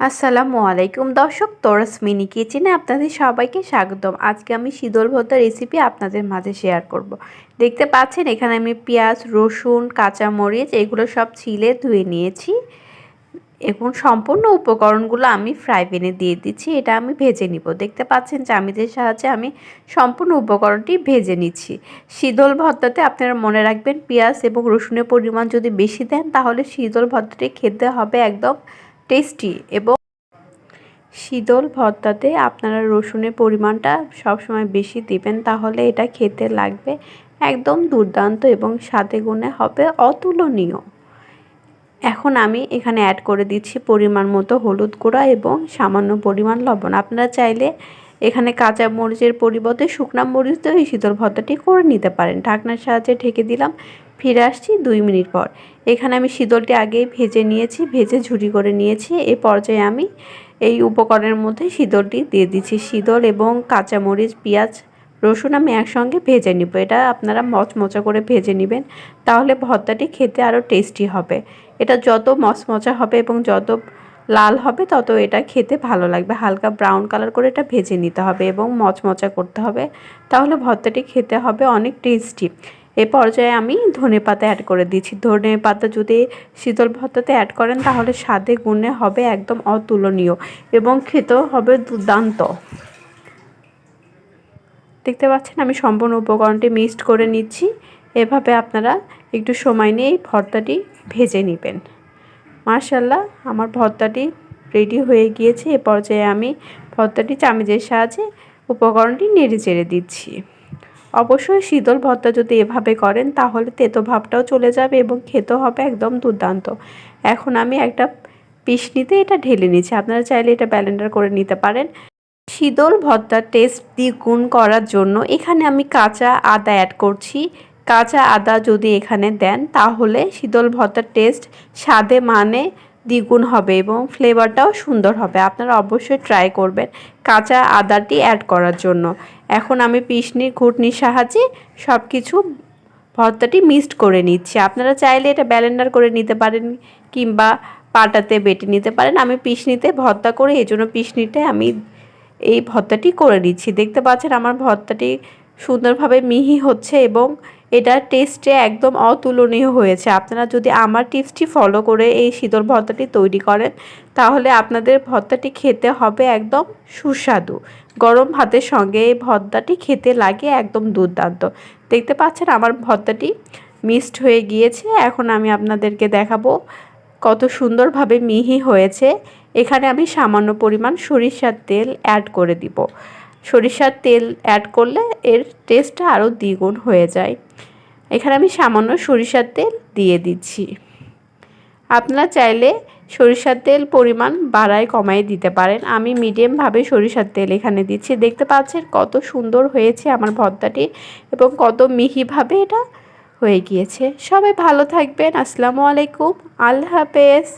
আসসালামু আলাইকুম দর্শক, তোরাস মিনি কিচেনে আপনাদের সবাইকে স্বাগতম। আজকে আমি শীতল ভর্তা রেসিপি আপনাদের মাঝে শেয়ার করব। দেখতে পাচ্ছেন এখানে আমি পেঁয়াজ, রসুন, কাঁচামরিচ এগুলো সব ছিলে ধুয়ে নিয়েছি। এখন সম্পূর্ণ উপকরণগুলো আমি ফ্রাই প্যানে দিয়ে দিচ্ছি, এটা আমি ভেজে নিব। দেখতে পাচ্ছেন চামিচের সাহায্যে আমি সম্পূর্ণ উপকরণটি ভেজে নিচ্ছি। শীতল ভর্তাতে আপনারা মনে রাখবেন পেঁয়াজ এবং রসুনের পরিমাণ যদি বেশি দেন তাহলে শীতল ভর্তাটি খেতে হবে একদম টেস্টি। এবং শীতল ভর্তাতে আপনারা রসুনের পরিমাণটা সবসময় বেশি দিবেন, তাহলে এটা খেতে লাগবে একদম দুর্দান্ত এবং স্বাদে গুণে হবে অতুলনীয়। এখন আমি এখানে অ্যাড করে দিচ্ছি পরিমাণ মতো হলুদ গুঁড়া এবং সামান্য পরিমাণ লবণ। আপনারা চাইলে এখানে কাঁচা মরিচের পরিবর্তে শুকনা মরিচ দিয়ে এই শীতল ভর্তাটি করে নিতে পারেন। ঢাকনার সাহায্যে ঢেকে দিলাম, ফিরে আসছি 2 মিনিট পর। এখানে আমি শীতলটি আগেই ভেজে নিয়েছি, ভেজে ঝুরি করে নিয়েছি। এই পর্যায়ে আমি এই উপকরণের মধ্যে শীতলটি দিয়ে দিচ্ছি। শীতল এবং কাঁচামরিচ, পেঁয়াজ, রসুন আমি একসঙ্গে ভেজে নিব। এটা আপনারা মচমচা করে ভেজে নেবেন, তাহলে ভর্তাটি খেতে আরও টেস্টি হবে। এটা যত মচমচা হবে এবং যত লাল হবে তত এটা খেতে ভালো লাগবে। হালকা ব্রাউন কালার করে এটা ভেজে নিতে হবে এবং মচমচা করতে হবে, তাহলে ভর্তাটি খেতে হবে অনেক টেস্টি। এ পর্যায়ে আমি ধনেপাতা অ্যাড করে দিচ্ছি। ধনেপাতা যদি শীতল ভর্তাতে অ্যাড করেন তাহলে স্বাদে গুণে হবে একদম অতুলনীয় এবং খেতেও হবে দুর্দান্ত। দেখতে পাচ্ছেন আমি সম্পূর্ণ উপকরণটি মিক্সড করে নিচ্ছি। এভাবে আপনারা একটু সময় নিয়ে এই ভর্তাটি ভেজে নেবেন। মাশাআল্লাহ, আমার ভর্তাটি রেডি হয়ে গিয়েছে। এ পর্যায়ে আমি ভর্তাটি চামচের সাহায্যে উপকরণটি নেড়ে চেড়ে দিচ্ছি। অবশ্যই শীতল ভর্তা যদি এভাবে করেন তাহলে তেতো ভাবটাও চলে যাবে এবং খেতেও হবে একদম দুর্দান্ত। এখন আমি একটা পিশনিতে এটা ঢেলে নিচ্ছি। আপনারা চাইলে এটা ব্লেন্ডার করে নিতে পারেন। শীতল ভর্তার টেস্ট দ্বিগুণ করার জন্য এখানে আমি কাঁচা আদা অ্যাড করছি। কাঁচা আদা যদি এখানে দেন তাহলে শীতল ভর্তার টেস্ট স্বাদে মানে দ্বিগুণ হবে এবং ফ্লেভারটাও সুন্দর হবে। আপনারা অবশ্যই ট্রাই করবেন কাঁচা আদাটি অ্যাড করার জন্য। এখন আমি পিশনির ঘুটনির সাহায্যে সব কিছু ভর্তাটি মিক্সড করে নিচ্ছি। আপনারা চাইলে এটা ব্লেন্ডার করে নিতে পারেন কিংবা পাটাতে বেটে নিতে পারেন। আমি পিশনিতে ভর্তা করে এজন্য পিশনিতে আমি এই ভর্তাটি করে নিচ্ছি। দেখতে পাচ্ছেন আমার ভর্তাটি সুন্দরভাবে মিহি হচ্ছে এবং এটা টেস্টে একদম অতুলনীয় হয়েছে। আপনারা যদি আমার টিপসটি ফলো করে এই শীতল ভর্তাটি তৈরি করেন তাহলে আপনাদের ভর্তাটি খেতে হবে একদম সুস্বাদু। গরম ভাতের সঙ্গে এই ভর্তাটি খেতে লাগে একদম দুর্দান্ত। দেখতে পাচ্ছেন আমার ভর্তাটি মিক্সড হয়ে গিয়েছে। এখন আমি আপনাদেরকে দেখাবো কত সুন্দরভাবে মিহি হয়েছে। এখানে আমি সামান্য পরিমাণ সরিষার তেল অ্যাড করে দিব। সরিষার তেল অ্যাড করলে এর টেস্টটা আরও দ্বিগুণ হয়ে যায়। এখানে আমি সামান্য সরিষার তেল দিয়ে দিচ্ছি। আপনারা চাইলে সরিষার তেল পরিমাণ বাড়ায় কমায় দিতে পারেন। আমি মিডিয়ামভাবে সরিষার তেল এখানে দিচ্ছি। দেখতে পাচ্ছেন কত সুন্দর হয়েছে আমার ভর্তাটি এবং কত মিহিভাবে এটা হয়ে গিয়েছে। সবাই ভালো থাকবেন। আসসালামু আলাইকুম, আল্লাহ হাফেজ।